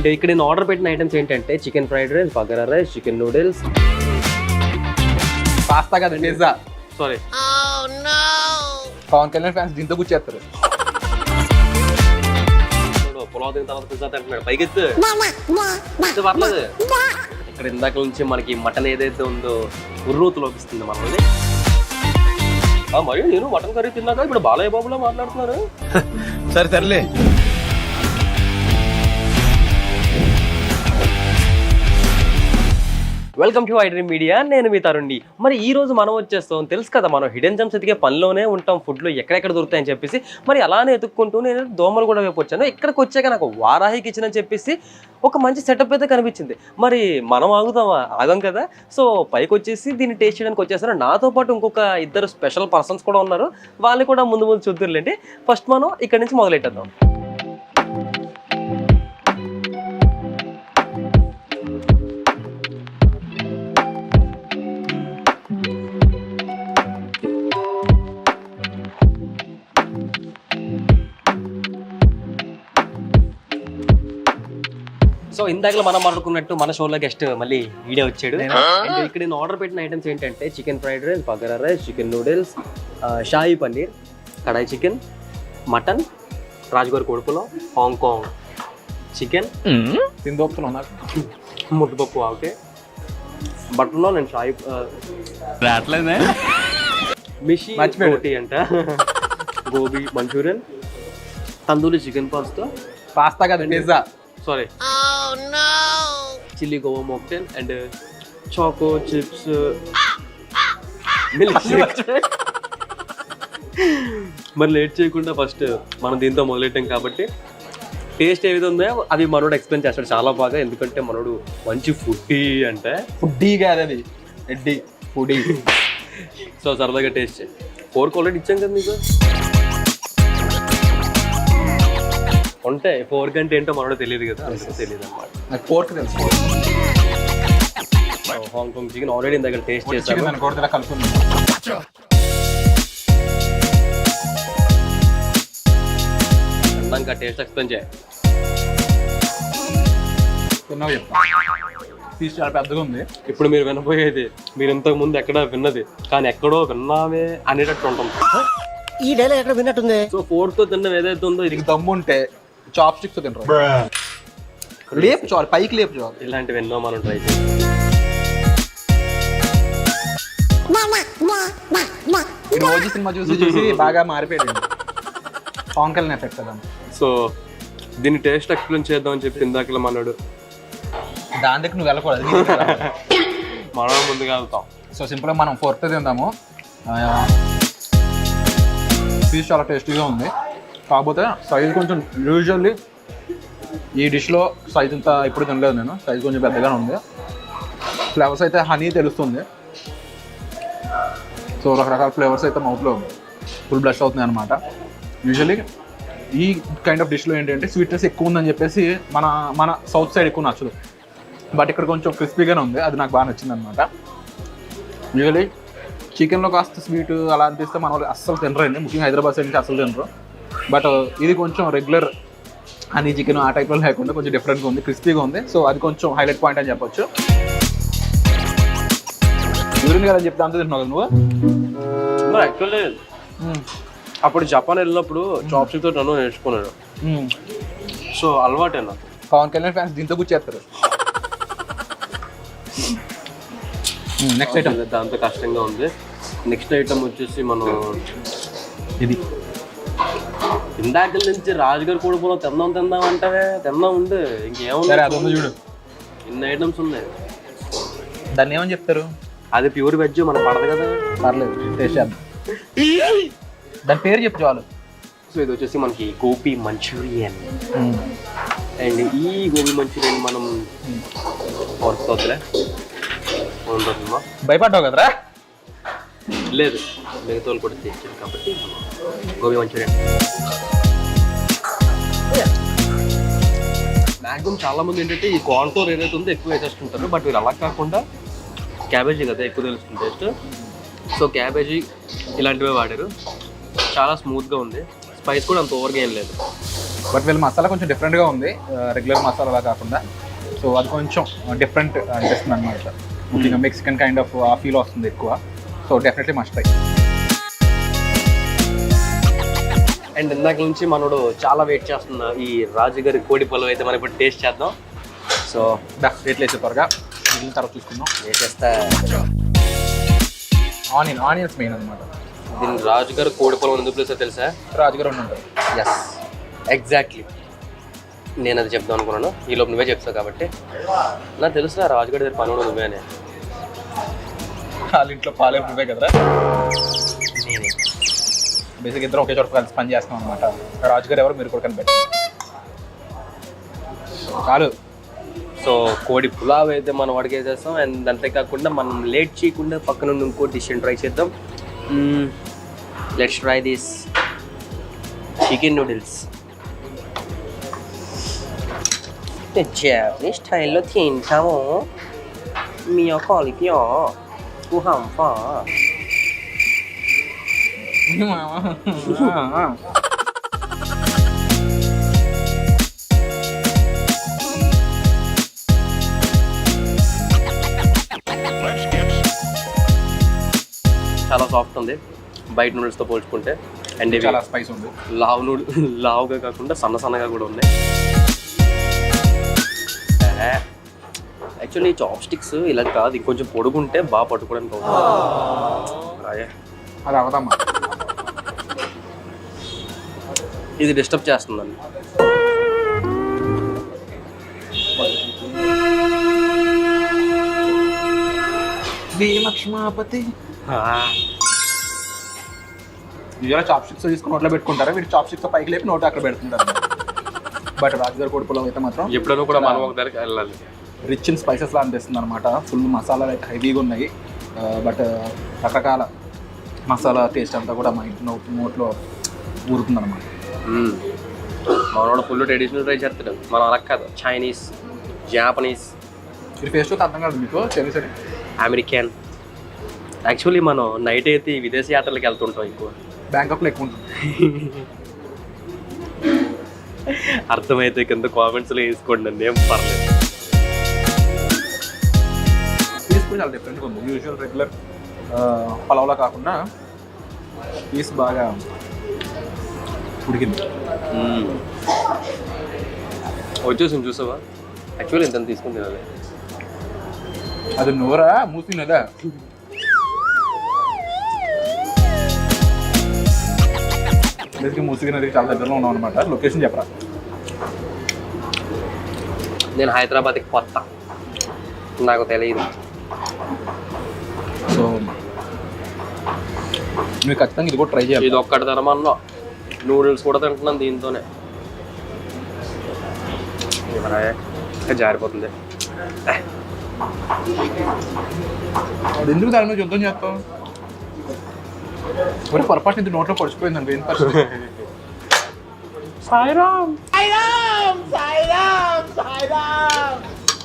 And ఇక్కడ నేను order పెట్టిన ఐటమ్స్ ఏంటంటే chicken fried rice, bagara rice, chicken noodles, pasta కదా pizza. Sorry Pawan Kalyan fans దీంతో కూర్చేస్తారు. పులావ్ తిన్న తర్వాత పిజ్జా తింటున్నాడు, పైకి ఎత్తు పర్లేదు. ఇక్కడ ఇందాక నుంచి మనకి మటన్ ఏదైతే ఉందో ఉర్రూతు లోపిస్తుంది మనల్ని. మరియు నేను మటన్ కర్రీ తిన్నాక ఇప్పుడు బాలయ్య బాబులో మాట్లాడుతున్నారు. సరే సర్లే. వెల్కమ్ టు ఐడ్రీమ్ మీడియా, నేను మీ తరుణ్ణి. మరి ఈ రోజు మనం వచ్చేస్తాం, తెలుసు కదా మనం హిడెన్ జెమ్స్ ఎతికే పనిలోనే ఉంటాం, ఫుడ్లో ఎక్కడెక్కడ దొరుకుతాయని చెప్పేసి. మరి అలానే ఎతుక్కుంటూ నేను దోమలు కూడా వైపు వచ్చాను. ఇక్కడికి వచ్చాక నాకు వారాహి కిచెన్ అని చెప్పేసి ఒక మంచి సెటప్ అయితే కనిపించింది. మరి మనం ఆగుతామా? ఆగం కదా. సో పైకి వచ్చేసి దీన్ని టేస్ట్ చేయడానికి వచ్చేసారు. నాతో పాటు ఇంకొక ఇద్దరు స్పెషల్ పర్సన్స్ కూడా ఉన్నారు, వాళ్ళని కూడా ముందు చూద్దురులేండి. ఫస్ట్ మనం ఇక్కడ నుంచి మొదలెట్టేద్దాం. సో ఇందాక మనం మాట్లాడుకున్నట్టు మన షోలో గెస్ట్ మళ్ళీ వీడియో వచ్చాడు. అండ్ ఇక్కడ నేను ఆర్డర్ పెట్టిన ఐటమ్స్ ఏంటంటే chicken fried rice, bagara rice, chicken noodles, shahi paneer, kadai chicken, mutton, రాజుగారి కొడుకులో, హాంకాంగ్ చికెన్, ముద్దపప్పు ఆకే, బటర్లో నేను షాహీ మిషి రోటీ అంట, gobi Manchurian, tandoori chicken pasta కదా pizza. Sorry chilli guava mocktail and choco chips, milk shake. మరి లేట్ చేయకుండా ఫస్ట్ మనం దీంతో మొదలెట్టాం కాబట్టి టేస్ట్ ఏది ఉందో అవి మనోడు ఎక్స్ప్లెయిన్ చేస్తాడు చాలా బాగా. ఎందుకంటే మనోడు మంచి ఫుడ్డీ అంటే ఫుడ్డీ కాదు, అది ఎడ్డీ ఫుడీ. సో సరదాగా టేస్ట్ చేయి. 4 ఆల్రెడీ ఇచ్చాం కదా మీకు. ఉంటే 4 గంట ఏంటో మనోడు తెలియదు కదా, అందుకు తెలియదు అనమాట. నాకు 4 తెలుసు. హాంకాంగ్ చికెన్ ఆల్రెడీ ఇంత దగ్గర టేస్ట్ చేస్తాను. ఇంకా టేస్ట్ ఎక్స్ప్లెయిన్ చేయాలి. పీస్ చాలా పెద్దగా ఉంది. ఇప్పుడు మీరు వినపోయేది మీరు ఇంతకు ముందు ఎక్కడ విన్నది కానీ ఎక్కడో విన్నామే అనేటట్టు ఉంటుంది. ఈ డైలాగ్ ఎక్కడ విన్నట్టుంది. సో 4తో తిన్నది ఏదైతే ఉందో ఇది దమ్ము ఉంటే చాప్ స్టిక్స్ తినరు, లేపు చాలు, పైకి లేపు చాలు. ఇలాంటివి ఎన్నో మనం ట్రై చేయాలి. రోజు సినిమా చూసి బాగా మారిపోయాడు. పవన్ కళ్యాణ్ ఎఫెక్ట్ కదా. సో దీన్ని టేస్ట్ ఎక్స్ప్లెయిన్ చేద్దాం అని చెప్పి ఇందాక మనడు దాని దగ్గర నువ్వు వెళ్ళకూడదు, మనం ముందుగా వెళ్తాం. సో సింపుల్గా మనం 4th తిందాము. పీస్ చాలా టేస్టీగా ఉంది, కాకపోతే సైజ్ కొంచెం యూజువల్లీ ఈ డిష్లో సైజ్ ఇంత ఇప్పుడు తినలేదు నేను, సైజ్ కొంచెం పెద్దగానే ఉంది. ఫ్లేవర్స్ అయితే హనీ తెలుస్తుంది. సో రకరకాల ఫ్లేవర్స్ అయితే మౌత్లో ఫుల్ బ్లష్ అవుతుంది అనమాట. యూజువల్లీ ఈ కైండ్ ఆఫ్ డిష్లో ఏంటంటే స్వీట్నెస్ ఎక్కువ ఉందని చెప్పేసి మన సౌత్ సైడ్ ఎక్కువ నచ్చదు, బట్ ఇక్కడ కొంచెం క్రిస్పీగానే ఉంది, అది నాకు బాగా నచ్చింది అనమాట. యూజువల్లీ చికెన్లో కాస్త స్వీట్ అలా అనిపిస్తే మన వాళ్ళు అస్సలు తినరండి, ముఖ్యంగా హైదరాబాద్ సైడ్ నుంచి అస్సలు తినరు. బట్ ఇది కొంచెం రెగ్యులర్ హనీ చికెన్ ఆ టైప్లో లేకుండా కొంచెం డిఫరెంట్గా ఉంది, క్రిస్పీగా ఉంది. సో అది కొంచెం హైలైట్ పాయింట్ అని చెప్పొచ్చు. యూరిన్ కదా చెప్తే అంత తింటున్నావు కదా నువ్వు. యాక్చువల్లీ అప్పుడు జపాన్ వెళ్ళినప్పుడు చాప్స్టిక్ తో నన్ను నేర్చుకున్నాను. సో అలవాటేనా. పవన్ కళ్యాణ్ ఫ్యాన్స్ దీంతో కూర్చేస్తారు. నెక్స్ట్ ఐటమ్ దాంతో కష్టంగా ఉంది. నెక్స్ట్ ఐటమ్ వచ్చేసి మనం ఇది ఇందాక నుంచి రాజుగారి కొడుకులో తిందాం అంటే తిందాం ఉండు, ఇంకేముంది చూడు, ఇన్ని ఐటమ్స్ ఉన్నాయి. దాన్ని ఏమని చెప్తారు? అది ప్యూర్ వెజ్, మనకు పడదు కదా. పర్లేదు, టేస్ట్ చేద్దాం. దాని పేరు చెప్పు చాలు. సో ఇది వచ్చేసి మనకి గోబీ మంచూరియన్. అండ్ ఈ గోబీ మంచూరియన్ మనం వస్తుందిలే, ఉంటుందమ్మా. భయపడ్డావు కదరా? లేదు, మిగతా కూడా తెచ్చాను కాబట్టి గోబీ మంచూరియన్. మ్యాక్సిమం చాలా మంది ఏంటంటే ఈ కార్న్తో ఏదైతే ఉందో ఎక్కువ వేసేస్తుంటారు, బట్ వీళ్ళు అలా కాకుండా క్యాబేజీ కదా ఎక్కువ తెలుస్తుంది టేస్ట్. సో క్యాబేజీ ఇలాంటివే వాడారు, చాలా స్మూత్గా ఉంది. స్పైస్ కూడా అంత ఓవర్గా ఏం లేదు. బట్ వీళ్ళ మసాలా కొంచెం డిఫరెంట్గా ఉంది, రెగ్యులర్ మసాలా కాకుండా. సో అది కొంచెం డిఫరెంట్ అనిపిస్తుంది అనమాట. ముఖ్యంగా మెక్సికన్ కైండ్ ఆఫ్ ఆ ఫీల్ వస్తుంది ఎక్కువ. So definitely must try. And ఇందాక నుంచి మనోడు చాలా వెయిట్ చేస్తున్న ఈ రాజుగారి కోడి పొలం అయితే మనం ఇప్పుడు టేస్ట్ చేద్దాం. సో రేట్లు వేసే త్వరగా మిగిలిన తర్వాత చూసుకుందాం. వేసేస్తా. ఆనియన్స్ మెయిన్ అనమాట. దీన్ని రాజుగారి కోడి పొలం ఎందుకు పిలుస్తో తెలుసా? రాజుగారు ఉంటారు. Yes, exactly. నేను అది చెప్దాం అనుకున్నాను, ఈ లోపు నువ్వే చెప్తావు కాబట్టి. నాకు తెలుసు రాజుగారి దగ్గర పని కూడా నువ్వే అని. వాళ్ళ ఇంట్లో పాలే నువ్వే కదరా. నేనే. బేసిక్ ఇద్దరు ఒకే చోట కలిసి పని చేస్తాం అనమాట. రాజుగారు ఎవరు, మీరు కూడా కనిపెట్టి చాలు. సో కోడి పులావ్ అయితే మనం అడిగేసేస్తాం. అండ్ అంతేకాకుండా మనం లేట్ చేయకుండా పక్కన ఇంకో డిష్ ట్రై చేద్దాం. Let's try this chicken noodles. Japanese స్టైల్లో తింటాము. మీ కాలికి హంఫా. చాలా సాఫ్ట్ ఉంది బయట నూడిల్స్తో పోల్చుకుంటే. అండ్ చాలా స్పైస్ ఉంది. లావుగా కాకుండా సన్నగా కూడా ఉన్నాయి. యాక్చువల్లీ చాప్ స్టిక్స్ ఇలా కాదు, ఇంకొంచెం పొడుగుంటే బాగా పట్టుకోవడానికి అవుతుంది. అది అవదమ్మా. ఇది డిస్టర్బ్ చేస్తుందండి. లక్ష్మాపతి ఇవాళ చాప్ స్టిక్స్ తీసుకుని నోట్లో పెట్టుకుంటారా? వీడు చాప్ స్టిక్స్ పైకి లేపి నోట్ అక్కడ పెడుతుంటారు. బట్ రాజుగారి కోడి పొలం అయితే మాత్రం ఎప్పుడైనా కూడా మనం ఒక దగ్గరికి వెళ్ళాలి. రిచ్ అండ్ స్పైసెస్ లా అనిపిస్తుంది అనమాట. ఫుల్ మసాలాలు అయితే హెవీగా ఉన్నాయి. బట్ రకరకాల మసాలా టేస్ట్ అంతా కూడా మా ఇంటి నోట్లో ఊరుతుంది అనమాట. మనోడు ఫుల్ ట్రెడిషనల్ ట్రై చేస్తాడు. మనం అలా కాదు, చైనీస్, జాపనీస్. ఇది ఫేస్ చూస్తే అర్థం కాదు మీకు, చైనీస్ అని అమెరికన్. యాక్చువల్లీ మనం నైట్ అయితే విదేశీ యాత్రలకు వెళ్తుంటాం ఎక్కువ. బ్యాంకాక్లో ఎక్కువ ఉంటుంది. అర్థమైతే కింద కామెంట్స్లో వేసుకోండి అండి, ఏం పర్లేదు. పీస్ కూడా చాలా డిఫరెంట్గా ఉంది. యూజువల్ రెగ్యులర్ పలావ్లా కాకుండా పీస్ బాగా ఉడికింది. వచ్చేసి చూసావా? యాక్చువల్లీ ఇంత తీసుకుని తినాలి. అది నోరా మూసినదా? బేసిక్గా మూసిగి నదికి చాలా దగ్గరలో ఉన్నాం అనమాట. లొకేషన్ చెప్పరా? నేను హైదరాబాద్కి కొత్త, నాకు తెలియదు. సో మీరు ఖచ్చితంగా ఇది కూడా ట్రై చేయాలి. ఇది ఒక్కటి ధర్మంలో నూడిల్స్ కూడా తింటున్నాను దీంతోనే. జారిపోతుంది. అది ఎందుకు దాని మీద యుద్ధం చేస్తాం? మరి పొరపాటు ఇంత నోట్లో పొడిచిపోయిందండి. ఏం పరిస్థితి?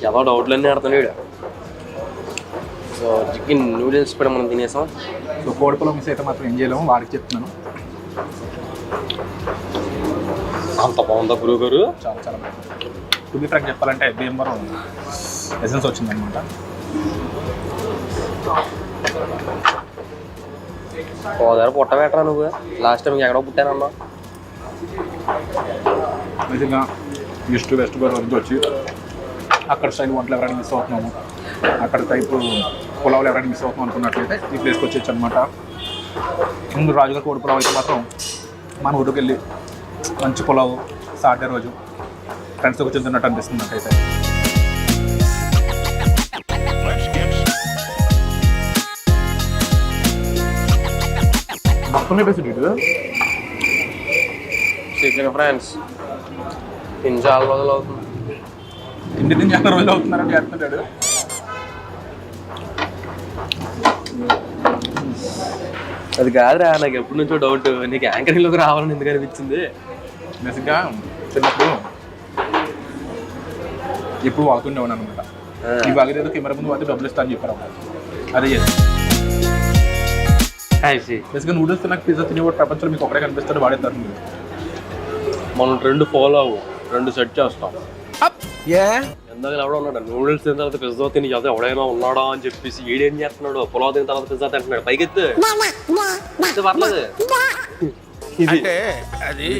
ఏదో డౌట్లన్నీ ఆడుతున్నాడు. సో చికెన్ నూడిల్స్ కూడా మనం తినేసాం. సో కోడి పొలం మిస్ అయితే మాత్రం ఏం చేయలేము, వాడికి చెప్తున్నాను. అంత బాగుందా గురువు గారు? చాలా చాలా బాగుంది. టు బి ఫ్రాంక్ చెప్పాలంటే భీమవరం ఎసెన్స్ వచ్చిందనమాట. పోదారు పుట్ట పెట్టరా నువ్వు? లాస్ట్ టైం ఎక్కడో పుట్టానన్నా. నిజంగా ఈస్ట్ వెస్ట్ గోదావరి నుంచి వచ్చి అక్కడ స్టైల్ వంటలు ఎవరైనా మిస్ అవుతున్నాము, అక్కడ టైపు పులావులు ఎవరైనా మిస్ అవుతున్నాం అనుకున్నట్లయితే ఈ ప్లేస్కి వచ్చేచ్చు అనమాట. ముందు రాజుగారి కోడి పులావ్ అయితే మాత్రం మన ఊరికి వెళ్ళి మంచి పులావు సాటర్డే రోజు ఫ్రెండ్స్తో కూర్చొని తిన్నట్టు అనిపిస్తుంది నాకైతే. మొత్తం చికెన్ ఫ్రెండ్స్ తిని చాలా రోజులు అవుతుంది. ఇంటి నుంచి చాలా రోజులు అవుతున్నారని చేస్తున్నాడు. అది కాదురా, నాకు ఎప్పటి నుంచో డౌట్, నీకు యాంకరింగ్లోకి రావాలని ఎందుకు అనిపించింది? బేసిక్గా చిన్నప్పుడు ఎప్పుడు వాడుతుండేవాడు అనమాట. ఈ బాగా కెమెరా ముందు వాటి డబ్బులు ఇస్తా అని చెప్పారు. అదే బేసిక్గా నూడిల్స్ నాకు పిజ్జా తినేవాడు ప్రపంచంలో మీకు ఒకటే కనిపిస్తాడు, వాడే తరుణ్. మనం 2 ఫాలో అవ్వం, 2 సెట్ చేస్తాం. ఏ ఎందాక ఎవడో ఉన్నాడు నూడిల్స్ తిన్న తర్వాత పిజ్జా తిని అది ఎవడైనా ఉన్నాడా అని చెప్పేసి ఏడేం చేస్తున్నాడు, పులావ్ తిన్న తర్వాత పిజ్జా తింటున్నాడు, పైకెత్తే పర్లేదు. ఇది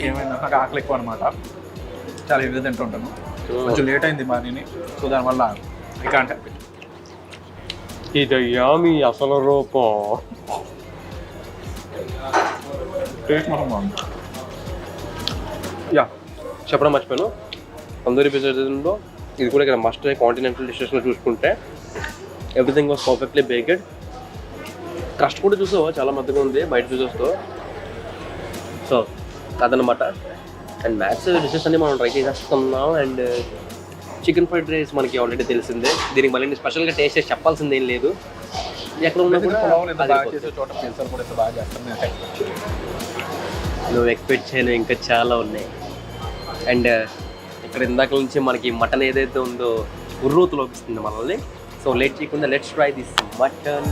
ఏమైంది నాకు ఆకలి ఎక్కువ అనమాట, చాలా హెవీ తింటుంటాను, కొంచెం లేట్ అయింది మార్నింగ్, సో దానివల్ల ఐ కాంట్ హ్యాపీ. ఇదయ్యా మీ అసలు రూపం. టేస్ట్ మొత్తం బాగుంది. యా చెప్పడం మర్చిపోయాను, తందూరి పిజ్జాలో ఇది కూడా ఇక్కడ మస్ట్ కాంటినెంటల్ డిషెస్లో చూసుకుంటే ఎవ్రీథింగ్ వాస్ పర్ఫెక్ట్లీ బేకెడ్. క్రస్ట్ కూడా చూసావా చాలా మధ్యగా ఉంది బయట చూసేస్తూ. సో అదనమాట. అండ్ మ్యాథ్స్ డిషెస్ అన్ని మనం ట్రై చేసేస్తున్నాం. అండ్ చికెన్ ఫ్రైడ్ రైస్ మనకి ఆల్రెడీ తెలిసిందే, దీనికి మళ్ళీ స్పెషల్గా టేస్ట్ చేసి చెప్పాల్సింది ఏం లేదు. ఎక్కడ ఉన్నా కూడా నువ్వు ఎక్స్పెక్ట్ చేయను ఇంకా చాలా ఉన్నాయి. అండ్ ఇక్కడ ఇందాక నుంచి మనకి మటన్ ఏదైతే ఉందో ఉర్రూతు లోపిస్తుంది మనల్ని. సో లేట్ చేయకుండా let's try this mutton.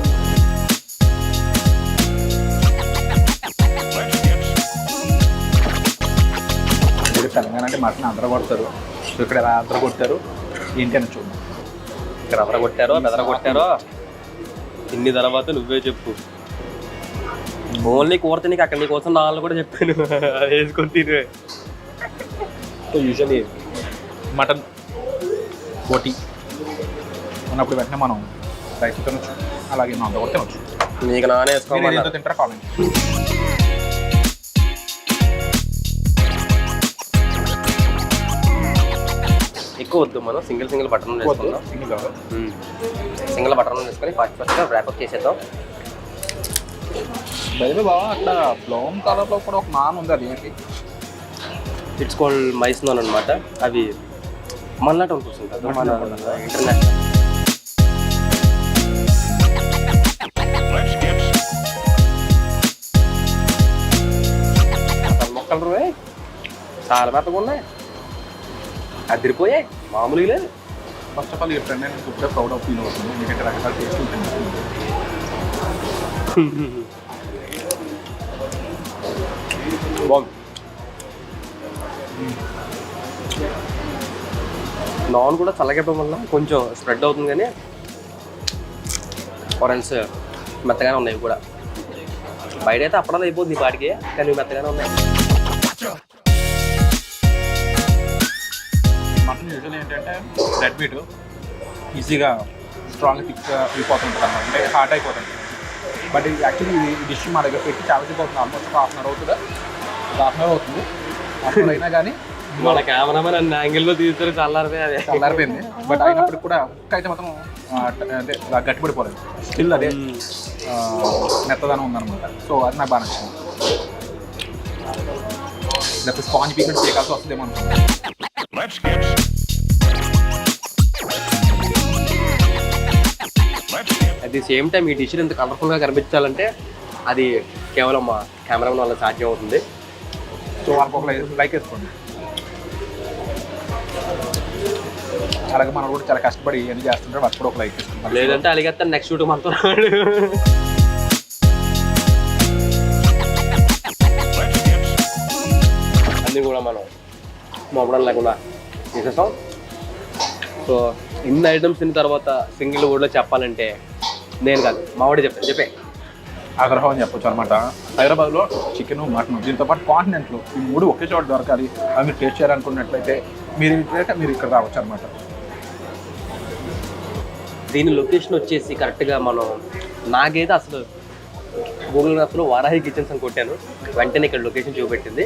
Telangana అంటే మటన్ అందరూ కొడతారు, సో ఇక్కడ ఎలా అందరూ కొట్టారు ఏంటి అని చూద్దాం. ఇక్కడ ఎవర కొట్టారో బెదర కొట్టారో ఇన్ని తర్వాత నువ్వే చెప్పు. ఓన్లీ కూర తినకి అక్కడ నీ కోసం నాళ్ళు కూడా చెప్పాను వేసుకొని తినే. సో యూజువల్లీ మటన్ బోటి ఉన్నప్పుడు వెంటనే మనం రైస్ తినొచ్చు, అలాగే మనం అంతా కూడా తినొచ్చు. నీకు నానే వేసుకోవాలి తింటారా కావాలి. ఎక్కువ వద్దు, మనం సింగిల్ బటర్ వేసుకుందాం. సింగిల్ బటర్ వేసుకొని ఫాస్ట్గా ర్యాపప్ చేసేద్దాం. బయట బాగా అక్కడ బ్రౌన్ కలర్లో కూడా ఒక నాన్ ఉంది, అది ఏంటి? ఇట్స్ కాల్డ్ మైస్ నాన్ అనమాట. అవి మన్నాట ఉంటుంది మన ఇంటర్నేషనల్. మొక్కలు రే చాలా మెత్తగా ఉన్నాయి, అదిరిపోయాయి, మామూలుగా లేదు. ఫస్ట్ ఆఫ్ ఆల్ ఈ ఫ్రెండ్ నేను సూపర్ ప్రౌడ్ ఆఫ్ ఫీల్ అవుతుంది, ఎందుకంటే రకరకాల టేస్ట్ ఉంటుంది. బాగుంది. నాన్ కూడా చల్లగైపోవడం వల్ల కొంచెం స్ప్రెడ్ అవుతుంది, కానీ ఆరెంజ్ మెత్తగానే ఉన్నాయి కూడా. బయట అయితే అప్పడాలు అయిపోతుంది వాటికి, కానీ మెత్తగానే ఉన్నాయి. మటన్ యూజువల్ ఏంటంటే రెడ్ మీట్ ఈజీగా స్ట్రాంగ్ థిక్గా వెళ్ళిపోతుంటుంది అన్నమాట, అంటే హాట్ అయిపోతుంది. బట్ ఇది యాక్చువల్లీ ఈ డిష్ మా దగ్గర పెట్టి చాలా సేపు అవుతుంది, ఆల్మోస్ట్ ఒక హాఫ్ అన్ అవర్ అవుతుందా, హాఫ్ అన్ అవర్ అవుతుంది. హాఫ్ అన్ అవర్ అయినా కానీ మన కెమెరామెన్ అన్ని యాంగిల్లో తీస్తారు, చల్లారిపోయింది. బట్ అయినప్పుడు కూడా ఒక్క అయితే మాత్రం అంటే గట్టిపడిపోలేదు, స్టిల్ అదే మెత్తదనం ఉందన్నమాట. సో అది నాకు బాగా నచ్చింది. లేకపోతే స్పాంజ్ పీకెట్ చేయకాల్సి వస్తుందేమో అనుకుంటున్నాను. అట్ ది సేమ్ టైం ఈ డిష్ ఎంత కలర్ఫుల్గా కనిపించాలంటే అది కేవలం మా కెమెరామెన్ వల్ల సాధ్యం అవుతుంది. సో వాళ్ళకి ఒక లైక్ వేసుకోండి. అలాగే మనం కూడా చాలా కష్టపడి ఏం చేస్తుంటారు, వాళ్ళకి కూడా ఒక లైక్ వేసుకుంటాం. లేదంటే అలిగేస్తాను నెక్స్ట్ షూట్ మనతో అన్నీ కూడా మనం మొమ్మడం లేకుండా చేసేస్తాం. సో ఇన్ని ఐటమ్స్ తిన్న తర్వాత సింగిల్ వర్డ్లో చెప్పాలంటే నేను కాదు మావాడే చెప్పే ఆగ్రహం అని చెప్పొచ్చు అనమాట. హైదరాబాద్లో చికెన్, మటన్, దీంతో పాటు కాంటినెంట్లో ఈ మూడు ఒకే చోట దొరకాలి, అవి మీరు టేస్ట్ చేయాలనుకున్నట్లయితే మీరు ఇక్కడ రావచ్చు అనమాట. దీని లొకేషన్ వచ్చేసి కరెక్ట్గా మనం నాకైతే అసలు గూగుల్ మ్యాప్స్లో వారాహి కిచెన్స్ అని కొట్టాను, వెంటనే ఇక్కడ లొకేషన్ చూపెట్టింది,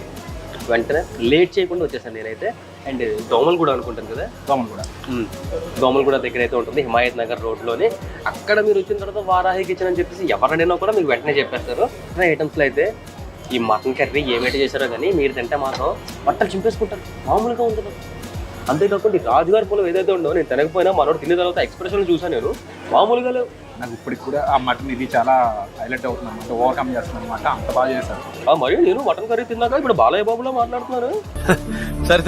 వెంటనే లేట్ చేయకుండా వచ్చేసాను నేనైతే. అండ్ దోమలగూడ అనుకుంటాను కదా, దోమలగూడ దగ్గర అయితే ఉంటుంది, హిమాయత్ నగర్ రోడ్లోనే. అక్కడ మీరు వచ్చిన తర్వాత వారాహి కిచెన్ అని చెప్పేసి ఎవరైనా కూడా మీకు వెంటనే చెప్పేస్తారు. ఐటమ్స్లో అయితే ఈ మటన్ కర్రీ ఏమైతే చేశారో కానీ మీరు తింటే మాత్రం బట్టలు చింపేసుకుంటారు, మామూలుగా ఉంటుంది. అంతేకాకుండా ఈ రాజుగారి పొలం ఏదైతే ఉండో నేను తినకపోయినా మనోడు తిన్న తర్వాత ఎక్స్ప్రెషన్ చూసాను నేను, మామూలుగా లేవు. నాకు ఇప్పటికి కూడా ఆ మటన్ ఇది చాలా హైలైట్ అవుతుంది అనమాట, ఓవర్కమ్ చేస్తుంది అనమాట, అంత బాగా చేశారు. మరి నేను మటన్ కర్రీ తిన్నాక ఇప్పుడు బాలయ్య బాబులో మాట్లాడుతున్నాను. సరే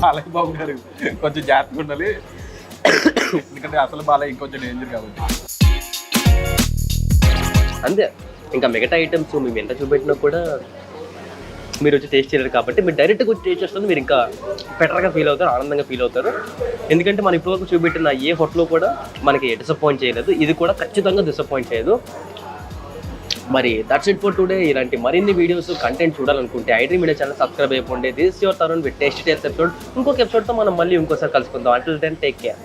బాలయ్య బాబు గారు కొంచెం జాగ్రత్తగా ఉండాలి, ఎందుకంటే అసలు బాలయ్య ఇంకొంచెం డేంజర్ కాబట్టి. అంతే, ఇంకా మిగతా ఐటమ్స్ మేము ఎంత చూపెట్టినా కూడా మీరు వచ్చి టేస్ట్ చేయలేరు కాబట్టి మీరు డైరెక్ట్గా వచ్చి టేస్ట్ చేస్తుంది మీరు ఇంకా బెటర్గా ఫీల్ అవుతారు, ఆనందంగా ఫీల్ అవుతారు. ఎందుకంటే మనం ఇప్పటివరకు చూపెట్టిన ఏ హోటల్లో కూడా మనకి డిసప్పాయింట్ చేయలేదు, ఇది కూడా ఖచ్చితంగా డిసప్పాయింట్ చేయదు. మరి దట్స్ ఇట్ ఫర్ టుడే. ఇలాంటి మరిన్ని వీడియోస్ కంటెంట్ చూడాలనుకుంటే ఐడ్రీమ్ మీడియా ఛానల్ సబ్స్క్రైబ్ అయిపోండి. This your Tarun with tasty tales episode. ఇంకొక ఎపిసోడ్తో మనం మళ్ళీ ఇంకోసారి కలుసుకుందాం. Until then take care.